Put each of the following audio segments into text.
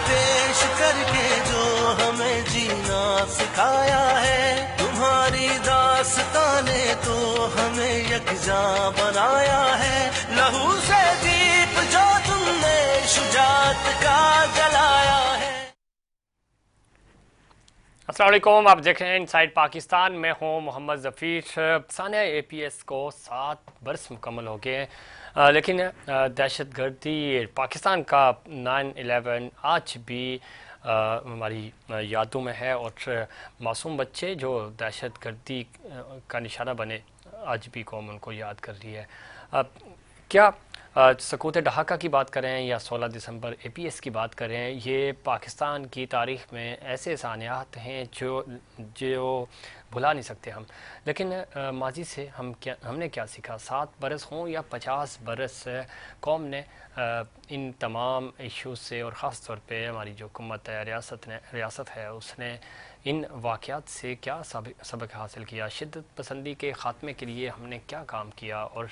پیش کر کے جو ہمیں جینا سکھایا ہے، تمہاری داستان نے تو ہمیں یکجاں بنایا ہے، لہو سے دیپ جو تم نے شجاعت کا جلایا ہے۔ السلام علیکم، آپ دیکھ رہے ہیں انسائیڈ پاکستان، میں ہوں محمد ظفیر۔ سانحہ اے پی ایس کو 7 برس مکمل ہو گئے ہیں، لیکن دہشت گردی پاکستان کا 9/11 آج بھی ہماری یادوں میں ہے، اور معصوم بچے جو دہشت گردی کا نشانہ بنے آج بھی قوم ان کو یاد کر رہی ہے۔ کیا سقوط ڈھاکہ کی بات کریں یا 16 دسمبر اے پی ایس کی بات کریں، یہ پاکستان کی تاریخ میں ایسے سانحات ہیں جو بھلا نہیں سکتے ہم۔ لیکن ماضی سے ہم نے کیا سیکھا؟ 7 برس ہوں یا 50 برس، قوم نے ان تمام ایشوز سے، اور خاص طور پہ ہماری جو حکومت ہے، ریاست ہے، اس نے ان واقعات سے کیا سبق حاصل کیا؟ شدت پسندی کے خاتمے کے لیے ہم نے کیا کام کیا؟ اور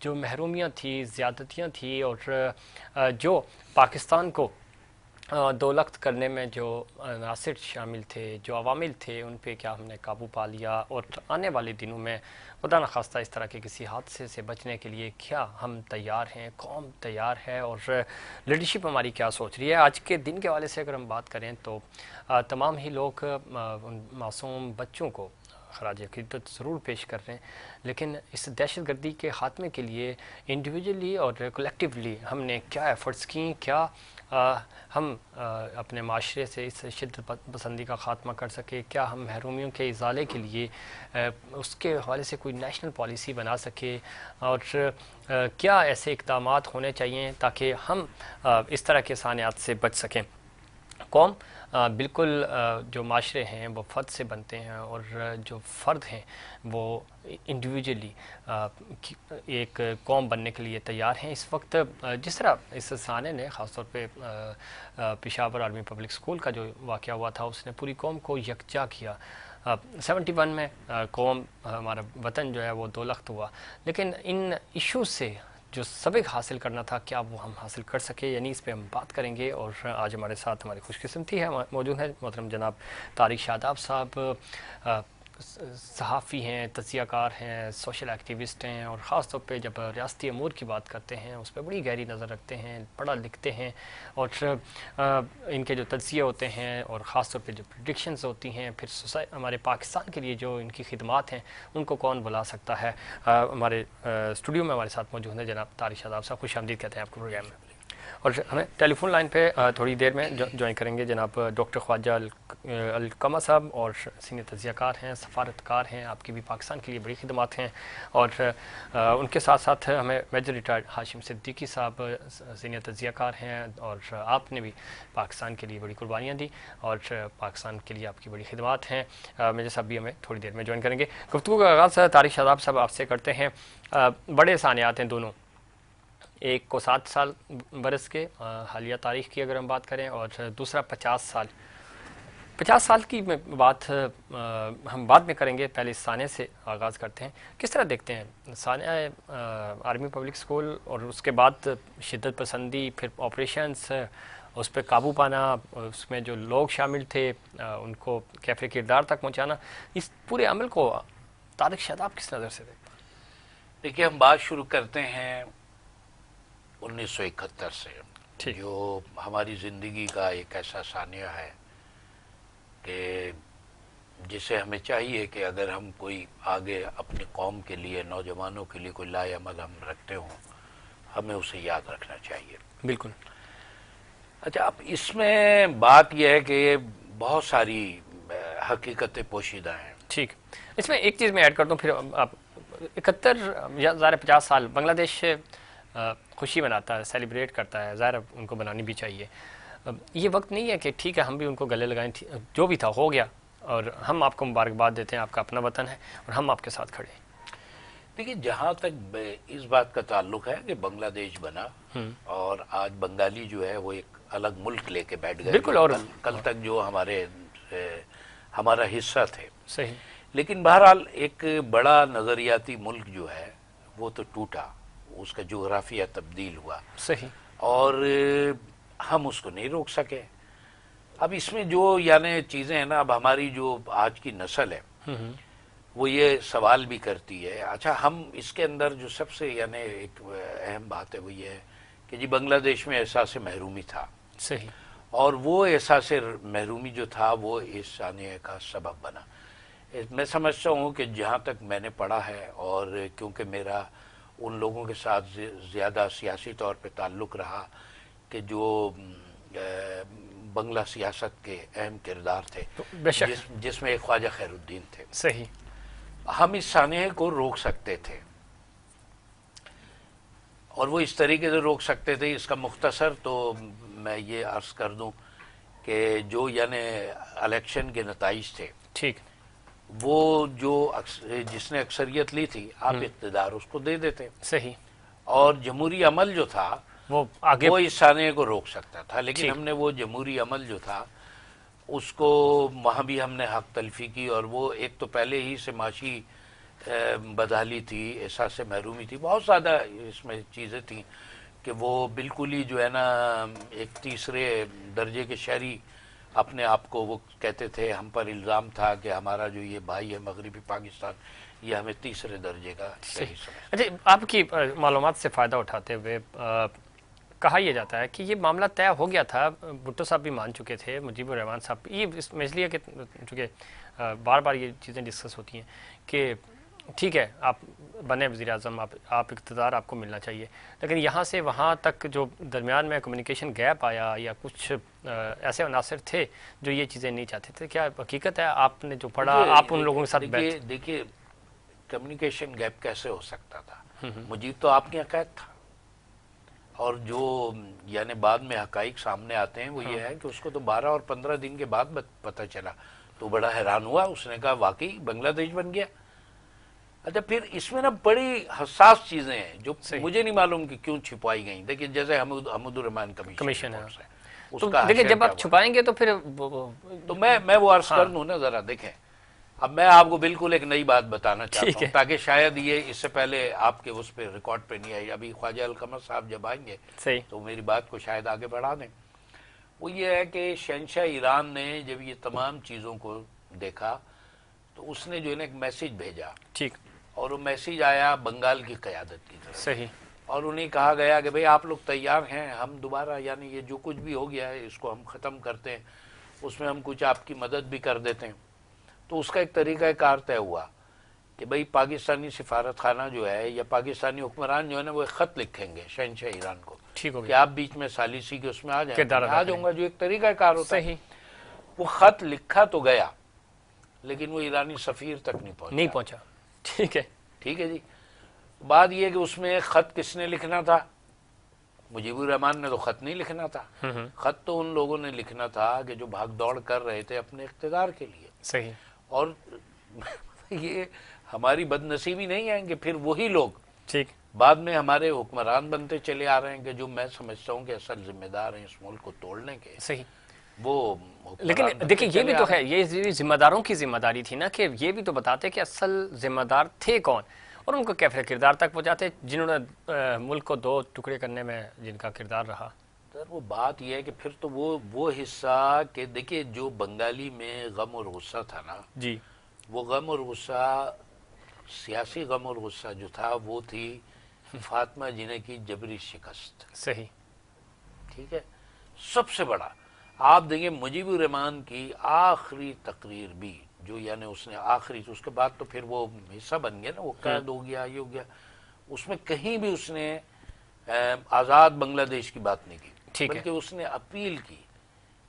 جو محرومیاں تھیں، زیادتیاں تھیں، اور جو پاکستان کو دولت کرنے میں جو عناصر شامل تھے، جو عوامل تھے، ان پہ کیا ہم نے قابو پا لیا؟ اور آنے والے دنوں میں خدا نخواستہ اس طرح کے کسی حادثے سے بچنے کے لیے کیا ہم تیار ہیں، قوم تیار ہے، اور لیڈرشپ ہماری کیا سوچ رہی ہے؟ آج کے دن کے حوالے سے اگر ہم بات کریں تو تمام ہی لوگ ان معصوم بچوں کو خراج عقیدت ضرور پیش کر رہے ہیں، لیکن اس دہشت گردی کے خاتمے کے لیے انڈیویجولی اور کلیکٹیولی ہم نے کیا ایفرٹس کیں؟ کیا ہم اپنے معاشرے سے اس شدت پسندی کا خاتمہ کر سکے؟ کیا ہم محرومیوں کے ازالے کے لیے اس کے حوالے سے کوئی نیشنل پالیسی بنا سکے؟ اور کیا ایسے اقدامات ہونے چاہیے تاکہ ہم اس طرح کے سانحات سے بچ سکیں؟ قوم بالکل جو معاشرے ہیں وہ فرد سے بنتے ہیں، اور جو فرد ہیں وہ انڈیویجولی ایک قوم بننے کے لیے تیار ہیں۔ اس وقت جس طرح اس سانحے نے خاص طور پہ پشاور آرمی پبلک اسکول کا جو واقعہ ہوا تھا، اس نے پوری قوم کو یکجا کیا۔ 71 میں قوم، ہمارا وطن جو ہے وہ دولخت ہوا، لیکن ان ایشوز سے جو سبق حاصل کرنا تھا، کیا وہ ہم حاصل کر سکے؟ یعنی اس پہ ہم بات کریں گے، اور آج ہمارے ساتھ ہماری خوش قسمتی ہے موجود ہے محترم جناب طارق شاداب صاحب، صحافی ہیں، تجزیہ کار ہیں، سوشل ایکٹیوسٹ ہیں، اور خاص طور پہ جب ریاستی امور کی بات کرتے ہیں اس پہ بڑی گہری نظر رکھتے ہیں، پڑھا لکھتے ہیں، اور ان کے جو تجزیے ہوتے ہیں اور خاص طور پہ جو پریڈکشنز ہوتی ہیں، پھر ہمارے پاکستان کے لیے جو ان کی خدمات ہیں ان کو کون بلا سکتا ہے؟ ہمارے اسٹوڈیو میں ہمارے ساتھ موجود ہیں جناب طارق شاداب صاحب، خوش آمدید کہتے ہیں آپ کو پروگرام میں۔ اور ہمیں ٹیلی فون لائن پہ تھوڑی دیر میں جوائن کریں گے جناب ڈاکٹر خواجہ القمہ صاحب، اور سینئر تجزیہ کار ہیں، سفارتکار ہیں، آپ کی بھی پاکستان کے لیے بڑی خدمات ہیں، اور ان کے ساتھ ساتھ ہمیں میجر ریٹائرڈ ہاشم صدیقی صاحب، سینئر تجزیہ کار ہیں، اور آپ نے بھی پاکستان کے لیے بڑی قربانیاں دی، اور پاکستان کے لیے آپ کی بڑی خدمات ہیں۔ میجر صاحب بھی ہمیں تھوڑی دیر میں جوائن کریں گے۔ گفتگو کا آغاز طارق شاداب صاحب آپ سے کرتے ہیں۔ بڑے سانحات ہیں دونوں، ایک کو 7 برس کے حالیہ تاریخ کی اگر ہم بات کریں، اور دوسرا 50 سال کی بات ہم بعد میں کریں گے، پہلے اس سانحے سے آغاز کرتے ہیں۔ کس طرح دیکھتے ہیں سانحہ آرمی پبلک اسکول، اور اس کے بعد شدت پسندی، پھر آپریشنز، اس پہ قابو پانا، اس میں جو لوگ شامل تھے ان کو کیفر کردار تک پہنچانا، اس پورے عمل کو طارق شاداب کس نظر سے دیکھتے ہیں؟ دیکھیے، ہم بات شروع کرتے ہیں 1971 سے، جو ہماری زندگی کا ایک ایسا سانحہ ہے کہ جسے ہمیں چاہیے کہ اگر ہم کوئی آگے اپنی قوم کے لیے، نوجوانوں کے لیے کوئی لائے عمل ہم رکھتے ہوں، ہمیں اسے یاد رکھنا چاہیے۔ بالکل۔ اچھا، اب اس میں بات یہ ہے کہ بہت ساری حقیقتیں پوشیدہ ہیں۔ ٹھیک، اس میں ایک چیز میں ایڈ کر دوں، پھر آپ 71 یا ظاہر 50 سال بنگلہ دیش خوشی مناتا ہے، سیلیبریٹ کرتا ہے، ظاہر ان کو بنانی بھی چاہیے۔ یہ وقت نہیں ہے کہ ٹھیک ہے ہم بھی ان کو گلے لگائیں، جو بھی تھا ہو گیا، اور ہم آپ کو مبارکباد دیتے ہیں، آپ کا اپنا وطن ہے اور ہم آپ کے ساتھ کھڑے ہیں۔ دیکھیے، جہاں تک اس بات کا تعلق ہے کہ بنگلہ دیش بنا اور آج بنگالی جو ہے وہ ایک الگ ملک لے کے بیٹھ گئے، بالکل، اور کل تک جو ہمارا حصہ تھے، صحیح، لیکن بہرحال ایک بڑا نظریاتی ملک جو ہے وہ تو ٹوٹا، اس کا جغرافیہ تبدیل ہوا، صحیح، اور ہم اس کو نہیں روک سکے. اب اس میں جو یعنی چیزیں ہیں نا، اب ہماری جو آج کی نسل ہے وہ یہ سوال بھی کرتی ہے. اچھا، ہم اس کے اندر جو سب سے یعنی ایک اہم بات ہے وہ یہ ہے کہ جی بنگلہ دیش میں احساس محرومی تھا. صحیح. اور وہ احساس محرومی جو تھا وہ اس سانحے کا سبب بنا. میں سمجھتا ہوں کہ جہاں تک میں نے پڑھا ہے، اور کیونکہ میرا ان لوگوں کے ساتھ زیادہ سیاسی طور پہ تعلق رہا کہ جو بنگلہ سیاست کے اہم کردار تھے، بے شک جس میں ایک خواجہ خیر الدین تھے، صحیح. ہم اس سانحے کو روک سکتے تھے. اور وہ اس طریقے سے روک سکتے تھے. اس کا مختصر تو میں یہ عرض کر دوں کہ جو یعنی الیکشن کے نتائج تھے، ٹھیک، وہ جو جس نے اکثریت لی تھی آپ اقتدار اس کو دے دیتے. صحیح. اور جمہوری عمل جو تھا وہ آگے وہ اس سانحے کو روک سکتا تھا. لیکن ٹھیک. ہم نے وہ جمہوری عمل جو تھا اس کو وہاں بھی ہم نے حق تلفی کی. اور وہ ایک تو پہلے ہی سے معاشی بدحالی تھی، احساس محرومی تھی، بہت زیادہ اس میں چیزیں تھیں کہ وہ بالکل ہی جو ہے نا ایک تیسرے درجے کے شہری اپنے آپ کو وہ کہتے تھے. ہم پر الزام تھا کہ ہمارا جو یہ بھائی ہے مغربی پاکستان، یہ ہمیں تیسرے درجے کا شہری سمجھتا. اچھا، آپ کی معلومات سے فائدہ اٹھاتے ہوئے کہا یہ جاتا ہے کہ یہ معاملہ طے ہو گیا تھا. بھٹو صاحب بھی مان چکے تھے، مجیب الرحمان صاحب. یہ اس لیے کہ چونکہ بار بار یہ چیزیں ڈسکس ہوتی ہیں کہ ٹھیک ہے آپ بنے وزیر اعظم، آپ اقتدار آپ کو ملنا چاہیے، لیکن یہاں سے وہاں تک جو درمیان میں کمیونیکیشن گیپ آیا یا کچھ ایسے عناصر تھے جو یہ چیزیں نہیں چاہتے تھے. کیا حقیقت ہے؟ آپ نے جو پڑھا، آپ ان لوگوں کے ساتھ دیکھیے کمیونیکیشن گیپ کیسے ہو سکتا تھا؟ مجیب تو آپ کے یہاں قید تھا. اور جو یعنی بعد میں حقائق سامنے آتے ہیں وہ یہ ہے کہ اس کو تو 12 اور 15 دن کے بعد پتہ چلا. تو بڑا حیران ہوا، اس نے کہا واقعی بنگلہ دیش بن گیا. اچھا، پھر اس میں نا بڑی حساس چیزیں ہیں جو مجھے نہیں معلوم کہ کیوں چھپائی گئیں. دیکھیے جیسے حمود الرحمان کمیشن ہے، تو دیکھیں جب آپ چھپائیں گے تو پھر تو میں وہ عرض کر دوں نا ذرا. دیکھیں اب میں آپ کو بالکل ایک نئی بات بتانا چاہتا ہوں تاکہ شاید یہ اس سے پہلے آپ کے اس پہ ریکارڈ پہ نہیں آئی. ابھی خواجہ القمر صاحب جب آئیں گے تو میری بات کو شاید آگے بڑھا دیں. وہ یہ ہے کہ شہنشاہ ایران نے جب یہ تمام چیزوں کو دیکھا تو اس نے جو ہے نا ایک میسیج بھیجا. ٹھیک. اور وہ میسیج آیا بنگال کی قیادت کی طرف. صحیح. اور انہیں کہا گیا کہ بھئی آپ لوگ تیار ہیں، ہم دوبارہ یعنی یہ جو کچھ بھی ہو گیا ہے اس کو ہم ختم کرتے ہیں، اس میں ہم کچھ آپ کی مدد بھی کر دیتے ہیں. تو اس کا ایک طریقہ کار طے ہوا کہ بھئی پاکستانی سفارت خانہ جو ہے یا پاکستانی حکمران جو ہے نا وہ ایک خط لکھیں گے شہنشاہ ایران کو کہ آپ بیچ میں ثالثی کے اس میں آ جائیں. آ جاؤں گا، جو ایک طریقہ کار ہوتا ہے. وہ خط لکھا تو گیا لیکن وہ ایرانی سفیر تک نہیں پہنچا. ٹھیک ہے. ٹھیک ہے جی. بات یہ کہ اس میں خط کس نے لکھنا تھا؟ مجیب الرحمان نے تو خط نہیں لکھنا تھا. خط تو ان لوگوں نے لکھنا تھا کہ جو بھاگ دوڑ کر رہے تھے اپنے اقتدار کے لیے. صحیح. اور یہ ہماری بد نصیبی نہیں ہے کہ پھر وہی لوگ ٹھیک بعد میں ہمارے حکمران بنتے چلے آ رہے ہیں کہ جو میں سمجھتا ہوں کہ اصل ذمہ دار ہیں اس ملک کو توڑنے کے. صحیح. وہ لیکن دیکھیں یہ بھی تو ہے، یہ ذمہ داروں کی ذمہ داری تھی نا کہ یہ بھی تو بتاتے کہ اصل ذمہ دار تھے کون اور ان کو کیفے کردار تک پہنچاتے جنہوں نے ملک کو دو ٹکڑے کرنے میں جن کا کردار رہا. سر وہ بات یہ ہے کہ پھر تو وہ حصہ کہ دیکھیں جو بنگالی میں غم اور غصہ تھا نا جی، وہ غم اور غصہ، سیاسی غم اور غصہ جو تھا وہ تھی فاطمہ جناح کی جبری شکست. صحیح. ٹھیک ہے. سب سے بڑا آپ دیکھیں مجیب الرحمان کی آخری تقریر بھی جو یعنی اس نے آخری، اس کے بعد تو پھر وہ حصہ بن گیا نا، وہ قید ہو گیا، یہ ہو گیا، اس میں کہیں بھی اس نے آزاد بنگلہ دیش کی بات نہیں کی، بلکہ اس نے اپیل کی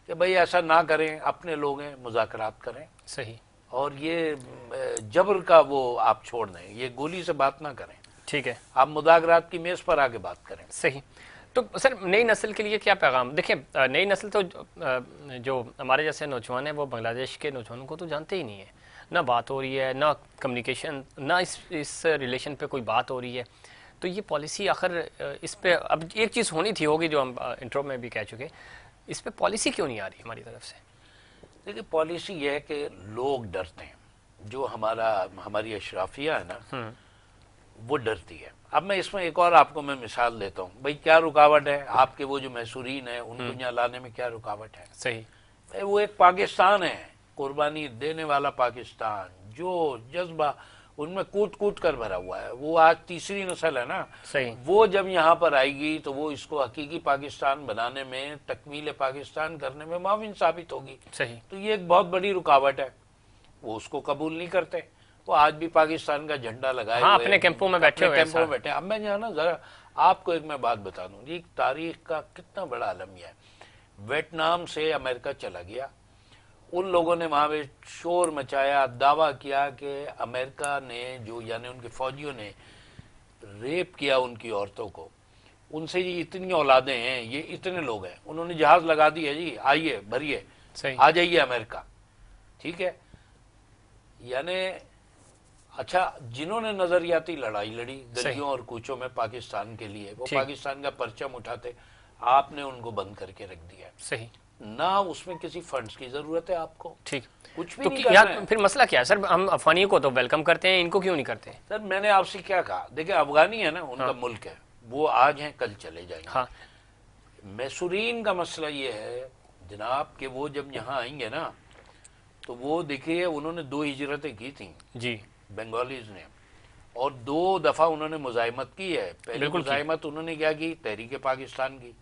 کہ بھئی ایسا نہ کریں، اپنے لوگ ہیں، مذاکرات کریں. صحیح. اور یہ جبر کا وہ آپ چھوڑ دیں، یہ گولی سے بات نہ کریں. ٹھیک ہے. آپ مذاکرات کی میز پر آ کے بات کریں. صحیح. تو سر نئی نسل کے لیے کیا پیغام؟ دیکھیں نئی نسل تو جو ہمارے جیسے نوجوان ہیں وہ بنگلہ دیش کے نوجوانوں کو تو جانتے ہی نہیں ہے، نہ بات ہو رہی ہے، نہ کمیونیکیشن، نہ اس ریلیشن پہ کوئی بات ہو رہی ہے. تو یہ پالیسی آخر اس پہ اب ایک چیز ہونی تھی، ہوگی جو ہم انٹرو میں بھی کہہ چکے، اس پہ پالیسی کیوں نہیں آ رہی ہماری طرف سے؟ دیکھیں پالیسی یہ ہے کہ لوگ ڈرتے ہیں. جو ہماری اشرافیہ ہے نا وہ ڈرتی ہے. اب میں اس میں ایک اور آپ کو میں مثال دیتا ہوں. بھائی کیا رکاوٹ ہے آپ کے وہ جو محصورین ہیں ان کو یہاں لانے میں, کیا رکاوٹ ہے؟ صحیح. وہ ایک پاکستان ہے, قربانی دینے والا پاکستان, جو جذبہ ان میں کوٹ کوٹ کر بھرا ہوا ہے. وہ آج تیسری نسل ہے نا, صحیح. وہ جب یہاں پر آئے گی تو وہ اس کو حقیقی پاکستان بنانے میں, تکمیل پاکستان کرنے میں معاون ثابت ہوگی. صحیح. تو یہ ایک بہت بڑی رکاوٹ ہے, وہ اس کو قبول نہیں کرتے. وہ آج بھی پاکستان کا جھنڈا لگائے ہاں ہوئے اپنے کیمپوں میں بیٹھے ہوئے ہیں. بیٹھے. اب میں جو ہے نا ذرا آپ کو ایک میں بات بتا دوں جی, تاریخ کا کتنا بڑا المیہ ہے. ویتنام سے امریکہ چلا گیا, ان لوگوں نے وہاں پہ شور مچایا, دعویٰ کیا کہ امریکہ نے جو یعنی ان کے فوجیوں نے ریپ کیا ان کی عورتوں کو, ان سے یہ اتنی اولادیں ہیں, یہ اتنے لوگ ہیں, انہوں نے جہاز لگا دی ہے جی, آئیے بھریے, آ جائیے امریکہ. ٹھیک ہے, یعنی اچھا جنہوں نے نظریاتی لڑائی لڑی گلیوں اور کوچوں میں پاکستان کے لیے, وہ پاکستان کا پرچم اٹھاتے, آپ نے ان کو بند کر کے رکھ دیا. صحیح. نہ اس میں کسی فنڈز کی ضرورت ہے آپ کو, ٹھیک, کچھ بھی تو نہیں کرنا ہے. پھر مسئلہ کیا ہے سر؟ ہم افغانیوں کو تو ویلکم کرتے ہیں, ان کو کیوں نہیں کرتے؟ سر میں نے آپ سے کیا کہا, دیکھیں افغانی ہے نا, ان کا ملک ہے, وہ آج ہیں کل چلے جائیں گے. محصورین کا مسئلہ یہ ہے جناب کہ وہ جب یہاں آئیں گے نا تو وہ دیکھیے انہوں نے 2 ہجرتیں کی تھیں جی بنگالیز نے, اور 2 دفعہ انہوں نے مزاحمت کی ہے. پہلی مزاحمت انہوں نے کیا کی, تحریک پاکستان کی.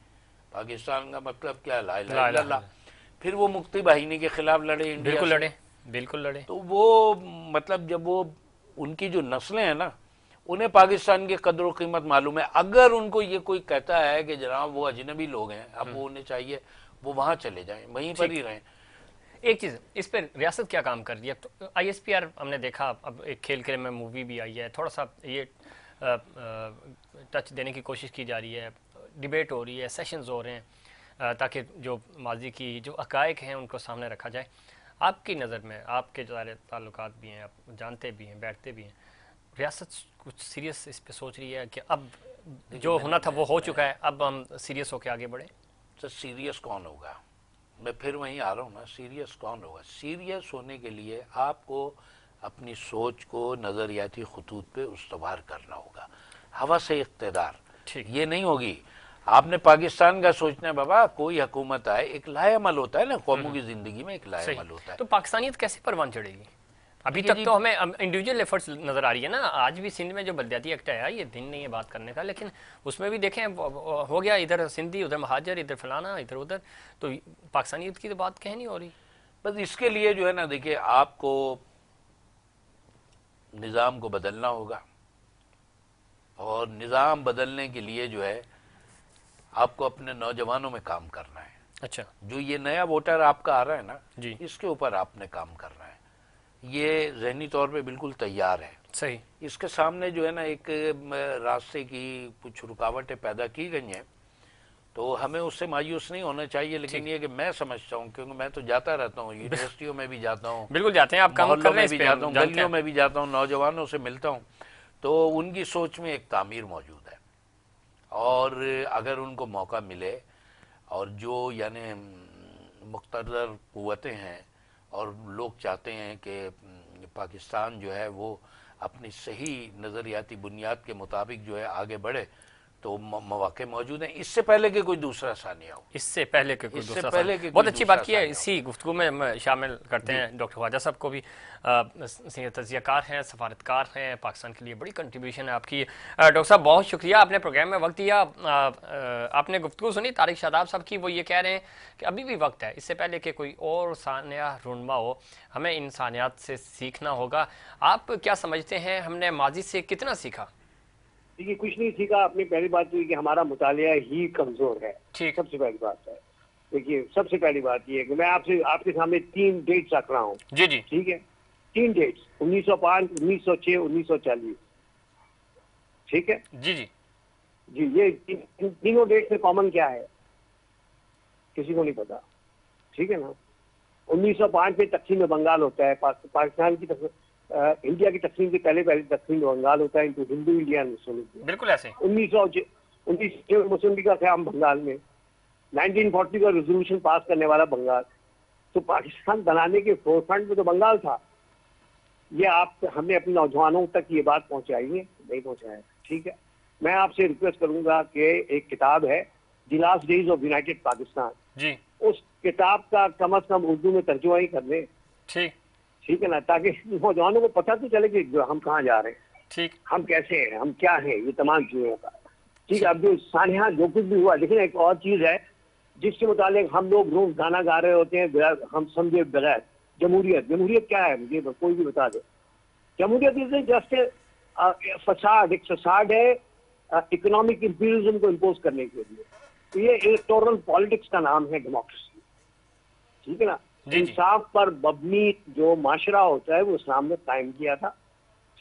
پاکستان کا مطلب کیا, لا الہ الا اللہ. پھر وہ مکتی باہنی کے خلاف لڑے, انڈیا سے. بالکل لڑے. تو وہ مطلب جب وہ ان کی جو نسلیں ہیں نا, انہیں پاکستان کی قدر و قیمت معلوم ہے. اگر ان کو یہ کوئی کہتا ہے کہ جناب وہ اجنبی لوگ ہیں, اب وہ انہیں چاہیے وہ وہاں چلے جائیں, وہیں پر ہی رہیں. ایک چیز اس پہ ریاست کیا کام کر رہی ہے؟ آئی ایس پی آر ہم نے دیکھا, اب ایک کھیل کے میں مووی بھی آئی ہے, تھوڑا سا یہ ٹچ دینے کی کوشش کی جا رہی ہے, ڈیبیٹ ہو رہی ہے, سیشنز ہو رہے ہیں, تاکہ جو ماضی کی جو حقائق ہیں ان کو سامنے رکھا جائے. آپ کی نظر میں, آپ کے جو سارے تعلقات بھی ہیں, آپ جانتے بھی ہیں, بیٹھتے بھی ہیں, ریاست کچھ سیریس اس پہ سوچ رہی ہے کہ اب جو ہونا تھا وہ ہو چکا ہے, اب ہم سیریس ہو کے آگے بڑھیں؟ تو سیریس کون ہوگا؟ میں پھر وہیں آ رہا ہوں نا, سیریس کون ہوگا؟ سیریس ہونے کے لیے آپ کو اپنی سوچ کو نظریاتی خطوط پہ استوار کرنا ہوگا. ہوا سے اقتدار یہ نہیں ہوگی. آپ نے پاکستان کا سوچنا ہے, بابا کوئی حکومت آئے, ایک لائے عمل ہوتا ہے نا قوموں کی زندگی میں, ایک لائے عمل ہوتا ہے. تو پاکستانیت کیسے پروان چڑھے گی؟ ابھی تک تو ہمیں انڈیویجول ایفرٹس نظر آ رہی ہے نا. آج بھی سندھ میں جو بلدیاتی ایکٹ آیا, یہ دن نہیں ہے بات کرنے کا, لیکن اس میں بھی دیکھیں ہو گیا, ادھر سندھی, ادھر مہاجر, ادھر فلانا, ادھر ادھر, تو پاکستانیت کی تو بات کہیں نہیں ہو رہی. بس اس کے لیے جو ہے نا, دیکھیں آپ کو نظام کو بدلنا ہوگا, اور نظام بدلنے کے لیے جو ہے آپ کو اپنے نوجوانوں میں کام کرنا ہے. اچھا, جو یہ نیا ووٹر آپ کا آ رہا ہے نا, جی, اس کے اوپر آپ نے کام کرنا ہے. یہ ذہنی طور پہ بالکل تیار ہے. صحیح. اس کے سامنے جو ہے نا ایک راستے کی کچھ رکاوٹیں پیدا کی گئی ہیں, تو ہمیں اس سے مایوس نہیں ہونا چاہیے. لیکن یہ کہ میں سمجھتا ہوں, کیونکہ میں تو جاتا رہتا ہوں, یونیورسٹیوں میں بھی جاتا ہوں, بالکل جاتے ہیں آپ, محلوں میں بھی جاتا ہوں, گلیوں میں بھی جاتا ہوں, نوجوانوں سے ملتا ہوں, تو ان کی سوچ میں ایک تعمیر موجود ہے. اور اگر ان کو موقع ملے, اور جو یعنی مقتدر قوتیں ہیں اور لوگ چاہتے ہیں کہ پاکستان جو ہے وہ اپنی صحیح نظریاتی بنیاد کے مطابق جو ہے آگے بڑھے, تو مواقع موجود ہیں. اس سے پہلے کہ کوئی دوسرا ثانیہ ہو, اس سے پہلے کہ کوئی دوسرا ثانیہ. بہت اچھی بات کی ہے. اسی گفتگو میں شامل کرتے ہیں ڈاکٹر خواجہ صاحب کو بھی, تجزیہ کار ہیں, سفارتکار ہیں, پاکستان کے لیے بڑی کنٹریبیوشن ہے آپ کی. ڈاکٹر صاحب بہت شکریہ, آپ نے پروگرام میں وقت دیا. آپ نے گفتگو سنی طارق شاداب صاحب کی, وہ یہ کہہ رہے ہیں کہ ابھی بھی وقت ہے, اس سے پہلے کہ کوئی اور ثانیہ رونما ہو, ہمیں انسانیات سے سیکھنا ہوگا. آپ کیا سمجھتے ہیں, ہم نے ماضی سے کتنا سیکھا؟ دیکھیے کچھ نہیں سیکھا. اپنی پہلی بات یہ کہ ہمارا مطالعہ ہی کمزور ہے, سب سے پہلی بات ہے. دیکھیے سب سے پہلی بات یہ ہے کہ میں آپ کے سامنے 3 ڈیٹس رکھ رہا ہوں. جی جی ٹھیک ہے, 3 ڈیٹس, 1905, 1906, 1940. ٹھیک ہے جی جی جی. یہ تینوں ڈیٹس میں کامن کیا ہے کسی کو نہیں پتا. ٹھیک ہے نا. 1905 میں تقسیم بنگال ہوتا ہے. پاکستان کی انڈیا کی تقسیم سے پہلے تقسیم بنگال ہوتا ہے into Hindu India and Muslim India. بالکل ایسے. 1906 مسلم لیگ کا قیام بنگال میں, 1940 کا ریزولوشن پاس کرنے والا بنگال. تو پاکستان بنانے کے فور فرنٹ میں تو بنگال تھا. یہ ہم نے اپنے نوجوانوں تک یہ بات پہنچائی ہے نہیں پہنچایا. ٹھیک ہے, میں آپ سے ریکویسٹ کروں گا کہ ایک کتاب ہے the last days of united Pakistan, جی اس کتاب کا کم از کم اردو میں ترجمہ ہی کر دیں. ٹھیک ہے نا, تاکہ نوجوانوں کو پتہ تو چلے کہ ہم کہاں جا رہے ہیں, ٹھیک, ہم کیسے ہیں, ہم کیا ہیں, یہ تمام چیزوں کا. ٹھیک ہے, اب جو سانحہ جو کچھ بھی ہوا, لیکن ایک اور چیز ہے جس کے متعلق ہم لوگ روز گانا گا رہے ہوتے ہیں ہم سمجھے بغیر. جمہوریت, جمہوریت کیا ہے مجھے کوئی بھی بتا دے. جمہوریت از جسٹ فساد, ایک فساد ہے اکنامک امپیریزم کو امپوز کرنے کے لیے. یہ الیکٹورل پالیٹکس کا نام ہے ڈیموکریسی. ٹھیک ہے نا, انصاف پر مبنی جو معاشرہ ہوتا ہے وہ اسلام نے قائم کیا تھا.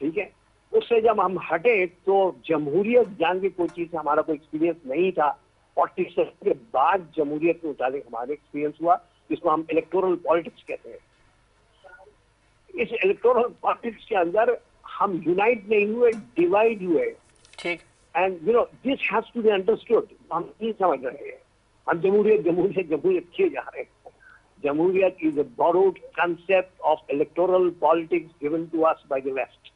ٹھیک ہے, اس سے جب ہم ہٹے تو جمہوریت جان کی کوئی چیز سے ہمارا کوئی ایکسپیرینس نہیں تھا. 47 کے بعد جمہوریت کے متعلق ہمارے ایکسپیرینس ہوا, جس کو ہم الیکٹورل پالیٹکس کہتے ہیں. اس الیکٹورل پالیٹکس کے اندر ہم یونائٹ نہیں ہوئے, ڈیوائڈ ہوئے. ٹھیک, and you know this has to be understood. ہم نہیں سمجھ رہے ہیں, ہم جمہوریت جمہوریت جمہوریت کیے جا رہے ہیں. Jamhuriyat is a borrowed concept of electoral politics given to us by the West.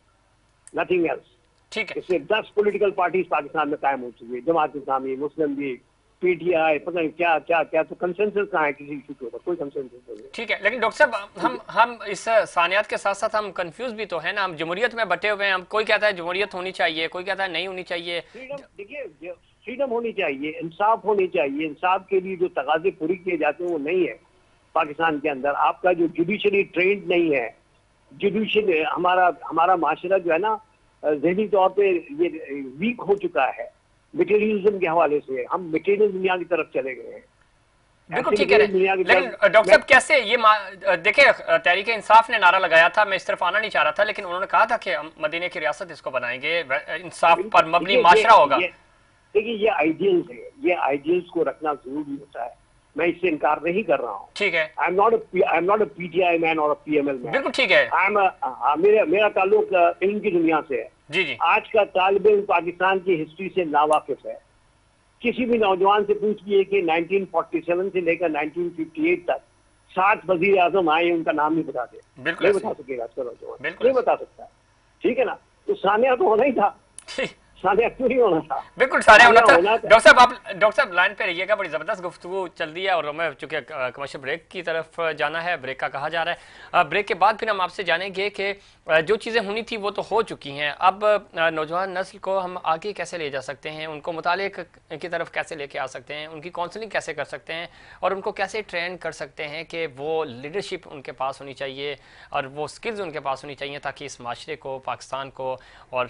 Nothing else. ٹھیک ہے, اس سے 10 پولیٹیکل پارٹیز پاکستان میں قائم ہو چکی ہے, جماعت اسلامی, مسلم لیگ, پی ٹی آئی, پتہ نہیں کیا کیا کیا. تو کنسنسس کہاں ہے کسی ایشو کے اوپر؟ کوئی کنسنسس نہیں ہے. ٹھیک ہے, لیکن ڈاکٹر صاحب ہم اس ثانیات کے ساتھ ساتھ ہم کنفیوز بھی تو ہیں نا. ہم جمہوریت میں بٹے ہوئے ہیں. ہم کوئی کہتا ہے جمہوریت ہونی چاہیے, کوئی کہتا ہے نہیں ہونی چاہیے. فریڈم, دیکھیے فریڈم ہونی چاہیے, انصاف ہونی چاہیے. انصاف کے لیے جو تقاضے پوری کیے جاتے ہیں وہ نہیں ہے پاکستان کے اندر. آپ کا جو جوڈیشری ٹرینڈ نہیں ہے, جوڈیشری ہمارا معاشرہ جو ہے نا ذہنی طور پہ یہ ویک ہو چکا ہے مٹیریلزم کے حوالے سے. ہم مٹیریل دنیا کی طرف چلے گئے ہیں. بالکل ٹھیک ہے, لیکن ڈاکٹر صاحب کیسے یہ دیکھیں, تحریک انصاف نے نعرہ لگایا تھا, میں اس طرف آنا نہیں چاہ رہا تھا, لیکن انہوں نے کہا تھا کہ ہم مدینہ کی ریاست اس کو بنائیں گے, انصاف پر مبنی معاشرہ ہوگا. دیکھیے یہ آئیڈیلز ہے, یہ آئیڈیلز کو رکھنا ضروری ہوتا ہے. میں اس سے انکار نہیں کر رہا ہوں. ٹھیک ہے, I am not a PTI man اور پی ایم ایل مین. بالکل ٹھیک ہے, میرا تعلق علم کی دنیا سے ہے. جی جی, آج کا طالب علم پاکستان کی ہسٹری سے ناواقف ہے. کسی بھی نوجوان سے پوچھئے کہ 1947 سے لے کر 1958 تک 60 وزیر اعظم آئے, ان کا نام نہیں بتا دے, نہیں بتا سکے گا آج کا نوجوان, نہیں بتا سکتا. ٹھیک ہے نا, تو سانحہ تو ہونا ہی تھا. سانحہ کیوں نہیں ہونا تھا؟ بالکل سارے ہونا تھا. ڈاکٹر صاحب لائن پہ رہیے گا, بڑی زبردست گفتگو چل رہی ہے اور ہمیں چونکہ کمرشل بریک کی طرف جانا ہے, بریک کا کہا جا رہا ہے. بریک کے بعد پھر ہم آپ سے جانیں گے کہ جو چیزیں ہونی تھی وہ تو ہو چکی ہیں. اب نوجوان نسل کو ہم آگے کیسے لے جا سکتے ہیں, ان کو مطالعے کی طرف کیسے لے کے آ سکتے ہیں, ان کی کاؤنسلنگ کیسے کر سکتے ہیں, اور ان کو کیسے ٹرین کر سکتے ہیں کہ وہ لیڈرشپ ان کے پاس ہونی چاہیے اور وہ سکلز ان کے پاس ہونی چاہیے, تاکہ اس معاشرے کو, پاکستان کو اور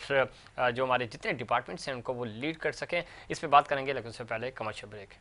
جو ہمارے جتنے ڈپارٹمنٹس ہیں ان کو وہ لیڈ کر سکیں. اس پہ بات کریں گے, لیکن اس سے پہلے کمرشل بریک.